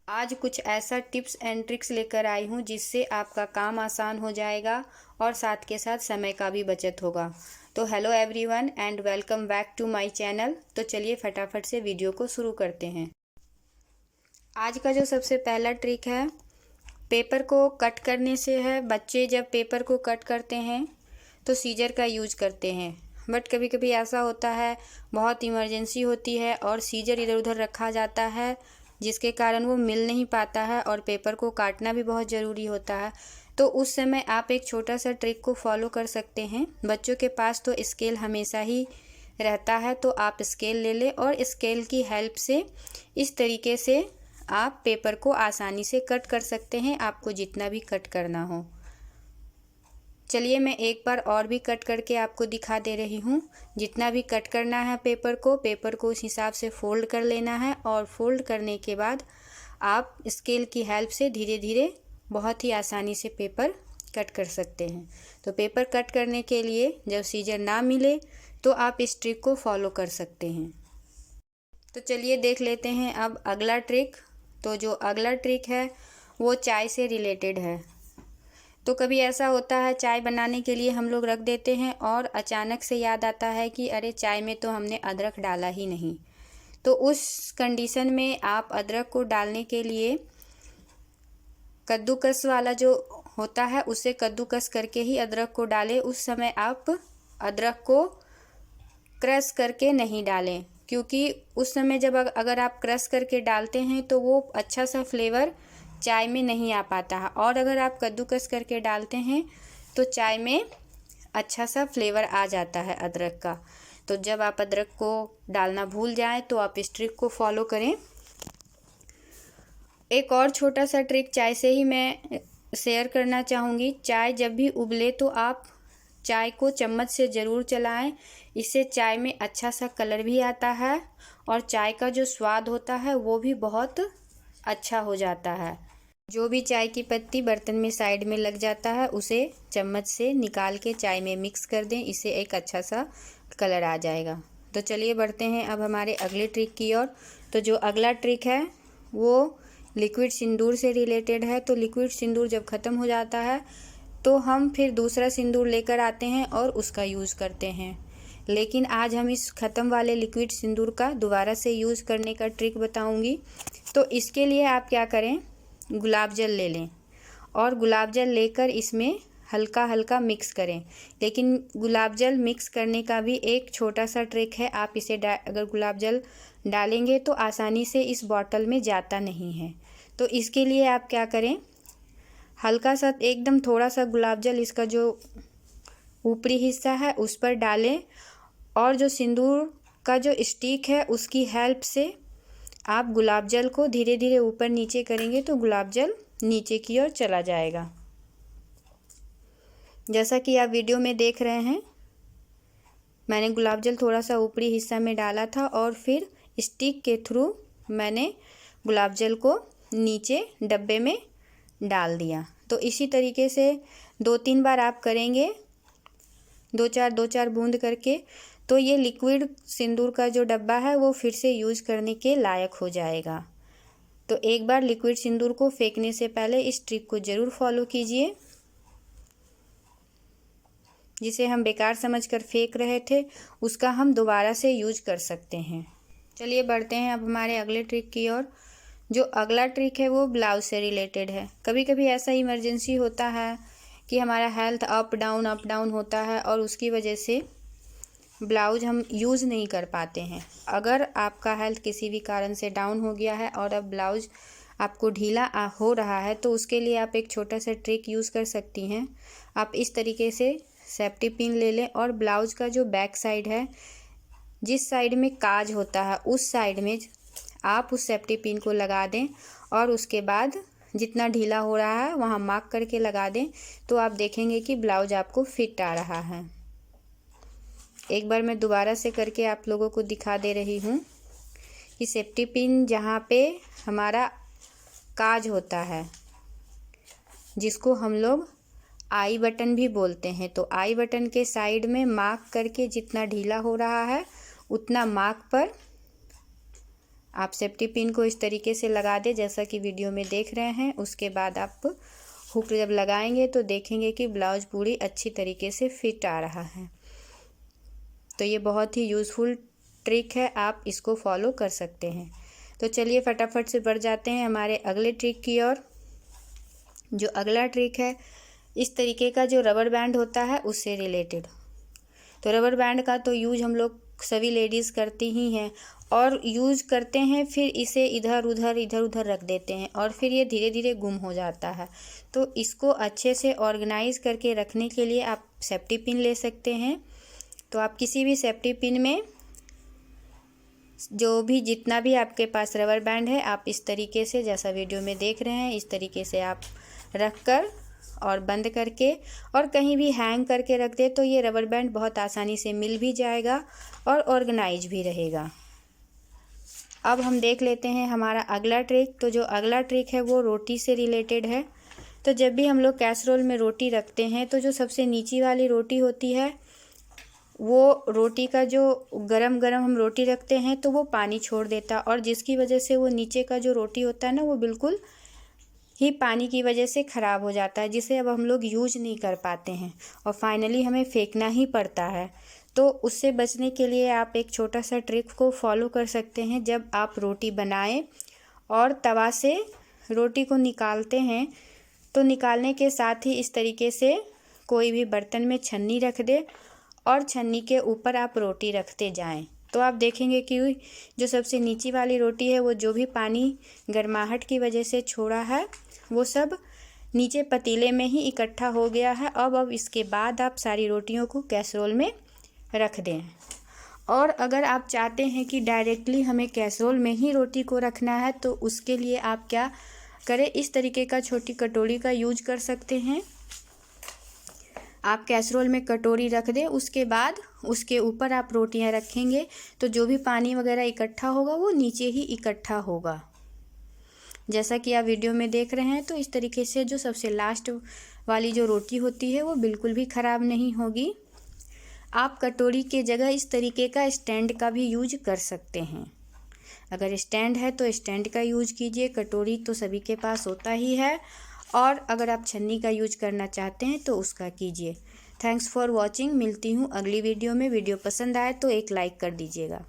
आज कुछ ऐसा टिप्स एंड ट्रिक्स लेकर आई हूँ जिससे आपका काम आसान हो जाएगा और साथ के साथ समय का भी बचत होगा। तो hello everyone and welcome back to my channel. तो चलिए फटाफट से वीडियो को शुरू करते हैं। आज का जो सबसे पहला ट्रिक है पेपर को कट करने से है। बच्चे जब पेपर को कट करते हैं तो सीजर का यूज करते हैं, बट कभी कभी ऐसा होता है बहुत इमरजेंसी होती है और सीजर इधर उधर रखा जाता है जिसके कारण वो मिल नहीं पाता है और पेपर को काटना भी बहुत ज़रूरी होता है। तो उस समय आप एक छोटा सा ट्रिक को फॉलो कर सकते हैं। बच्चों के पास तो स्केल हमेशा ही रहता है, तो आप स्केल ले लें और स्केल की हेल्प से इस तरीके से आप पेपर को आसानी से कट कर सकते हैं, आपको जितना भी कट करना हो। चलिए मैं एक बार और भी कट करके आपको दिखा दे रही हूँ। जितना भी कट करना है पेपर को उस हिसाब से फोल्ड कर लेना है और फोल्ड करने के बाद आप स्केल की हेल्प से धीरे धीरे बहुत ही आसानी से पेपर कट कर सकते हैं। तो पेपर कट करने के लिए जब सीजर ना मिले तो आप इस ट्रिक को फॉलो कर सकते हैं। तो चलिए देख लेते हैं अब अगला ट्रिक। तो जो अगला ट्रिक है वो चाय से रिलेटेड है। तो कभी ऐसा होता है चाय बनाने के लिए हम लोग रख देते हैं और अचानक से याद आता है कि अरे चाय में तो हमने अदरक डाला ही नहीं। तो उस कंडीशन में आप अदरक को डालने के लिए कद्दूकस वाला जो होता है उससे कद्दूकस करके ही अदरक को डालें। उस समय आप अदरक को क्रश करके नहीं डालें, क्योंकि उस समय जब अगर आप क्रश करके डालते हैं तो वो अच्छा सा फ्लेवर चाय में नहीं आ पाता है, और अगर आप कद्दूकस करके डालते हैं तो चाय में अच्छा सा फ्लेवर आ जाता है अदरक का। तो जब आप अदरक को डालना भूल जाएं तो आप इस ट्रिक को फॉलो करें। एक और छोटा सा ट्रिक चाय से ही मैं शेयर करना चाहूँगी। चाय जब भी उबले तो आप चाय को चम्मच से ज़रूर चलाएं, इससे चाय में अच्छा सा कलर भी आता है और चाय का जो स्वाद होता है वो भी बहुत अच्छा हो जाता है। जो भी चाय की पत्ती बर्तन में साइड में लग जाता है उसे चम्मच से निकाल के चाय में मिक्स कर दें, इससे एक अच्छा सा कलर आ जाएगा। तो चलिए बढ़ते हैं अब हमारे अगले ट्रिक की ओर। तो जो अगला ट्रिक है वो लिक्विड सिंदूर से रिलेटेड है। तो लिक्विड सिंदूर जब ख़त्म हो जाता है तो हम फिर दूसरा सिंदूर लेकर आते हैं और उसका यूज़ करते हैं। लेकिन आज हम इस ख़त्म वाले लिक्विड सिंदूर का दोबारा से यूज़ करने का ट्रिक बताऊंगी। तो इसके लिए आप क्या करें, गुलाब जल ले लें और गुलाब जल लेकर इसमें हल्का हल्का मिक्स करें। लेकिन गुलाब जल मिक्स करने का भी एक छोटा सा ट्रिक है। आप इसे अगर गुलाब जल डालेंगे तो आसानी से इस बॉटल में जाता नहीं है। तो इसके लिए आप क्या करें, हल्का सा एकदम थोड़ा सा गुलाब जल इसका जो ऊपरी हिस्सा है उस पर डालें और जो सिंदूर का जो स्टिक है उसकी हेल्प से आप गुलाब जल को धीरे धीरे ऊपर नीचे करेंगे तो गुलाब जल नीचे की ओर चला जाएगा। जैसा कि आप वीडियो में देख रहे हैं, मैंने गुलाब जल थोड़ा सा ऊपरी हिस्सा में डाला था और फिर स्टिक के थ्रू मैंने गुलाब जल को नीचे डब्बे में डाल दिया। तो इसी तरीके से 2-3 बार आप करेंगे, दो चार बूंद करके, तो ये लिक्विड सिंदूर का जो डब्बा है वो फिर से यूज़ करने के लायक हो जाएगा। तो एक बार लिक्विड सिंदूर को फेंकने से पहले इस ट्रिक को ज़रूर फॉलो कीजिए। जिसे हम बेकार समझकर फेंक रहे थे उसका हम दोबारा से यूज कर सकते हैं। चलिए बढ़ते हैं अब हमारे अगले ट्रिक की ओर। जो अगला ट्रिक है वो ब्लाउज से रिलेटेड है। कभी कभी ऐसा इमरजेंसी होता है कि हमारा हेल्थ अप डाउन होता है और उसकी वजह से ब्लाउज हम यूज़ नहीं कर पाते हैं। अगर आपका हेल्थ किसी भी कारण से डाउन हो गया है और अब ब्लाउज आपको ढीला हो रहा है तो उसके लिए आप एक छोटा सा ट्रिक यूज़ कर सकती हैं। आप इस तरीके से सेफ्टी पिन ले लें और ब्लाउज का जो बैक साइड है, जिस साइड में काज होता है उस साइड में आप उस सेफ्टी पिन को लगा दें और उसके बाद जितना ढीला हो रहा है वहाँ मार्क करके लगा दें। तो आप देखेंगे कि ब्लाउज आपको फिट आ रहा है। एक बार मैं दोबारा से करके आप लोगों को दिखा दे रही हूँ कि सेफ्टी पिन जहाँ पे हमारा काज होता है, जिसको हम लोग आई बटन भी बोलते हैं, तो आई बटन के साइड में मार्क करके जितना ढीला हो रहा है उतना मार्क पर आप सेफ्टी पिन को इस तरीके से लगा दें जैसा कि वीडियो में देख रहे हैं। उसके बाद आप हुक जब लगाएंगे तो देखेंगे कि ब्लाउज पूरी अच्छी तरीके से फिट आ रहा है। तो ये बहुत ही यूज़फुल ट्रिक है, आप इसको फॉलो कर सकते हैं। तो चलिए फटाफट से बढ़ जाते हैं हमारे अगले ट्रिक की ओर। जो अगला ट्रिक है, इस तरीके का जो रबर बैंड होता है उससे रिलेटेड। तो रबर बैंड का तो यूज हम लोग सभी लेडीज़ करती ही हैं और यूज़ करते हैं, फिर इसे इधर उधर रख देते हैं और फिर ये धीरे धीरे गुम हो जाता है। तो इसको अच्छे से ऑर्गेनाइज करके रखने के लिए आप सेफ्टी पिन ले सकते हैं। तो आप किसी भी सेफ्टी पिन में जो भी जितना भी आपके पास रबर बैंड है, आप इस तरीके से जैसा वीडियो में देख रहे हैं इस तरीके से आप रख कर और बंद करके और कहीं भी हैंग करके रख दे तो ये रबर बैंड बहुत आसानी से मिल भी जाएगा और ऑर्गेनाइज भी रहेगा। अब हम देख लेते हैं हमारा अगला ट्रिक। तो जो अगला ट्रिक है वो रोटी से रिलेटेड है। तो जब भी हम लोग कैसरोल में रोटी रखते हैं तो जो सबसे नीची वाली रोटी होती है, वो रोटी का जो गरम गरम हम रोटी रखते हैं तो वो पानी छोड़ देता और जिसकी वजह से वो नीचे का जो रोटी होता है ना, वो बिल्कुल ही पानी की वजह से ख़राब हो जाता है, जिसे अब हम लोग यूज नहीं कर पाते हैं और फाइनली हमें फेंकना ही पड़ता है। तो उससे बचने के लिए आप एक छोटा सा ट्रिक को फॉलो कर सकते हैं। जब आप रोटी बनाएं और तवा से रोटी को निकालते हैं तो निकालने के साथ ही इस तरीके से कोई भी बर्तन में छन्नी रख दे और छन्नी के ऊपर आप रोटी रखते जाएं। तो आप देखेंगे कि जो सबसे नीची वाली रोटी है वो जो भी पानी गर्माहट की वजह से छोड़ा है वो सब नीचे पतीले में ही इकट्ठा हो गया है। अब इसके बाद आप सारी रोटियों को कैसरोल में रख दें। और अगर आप चाहते हैं कि डायरेक्टली हमें कैसरोल में ही रोटी को रखना है तो उसके लिए आप क्या करें, इस तरीके का छोटी कटोरी का यूज कर सकते हैं। आप कैसरोल में कटोरी रख दें, उसके बाद उसके ऊपर आप रोटियां रखेंगे तो जो भी पानी वगैरह इकट्ठा होगा वो नीचे ही इकट्ठा होगा, जैसा कि आप वीडियो में देख रहे हैं। तो इस तरीके से जो सबसे लास्ट वाली जो रोटी होती है वो बिल्कुल भी ख़राब नहीं होगी। आप कटोरी के जगह इस तरीके का स्टैंड का भी यूज कर सकते हैं। अगर स्टैंड है तो स्टैंड का यूज कीजिए, कटोरी तो सभी के पास होता ही है, और अगर आप छन्नी का यूज करना चाहते हैं तो उसका कीजिए। Thanks for watching. मिलती हूँ अगली वीडियो में। वीडियो पसंद आए तो एक लाइक कर दीजिएगा।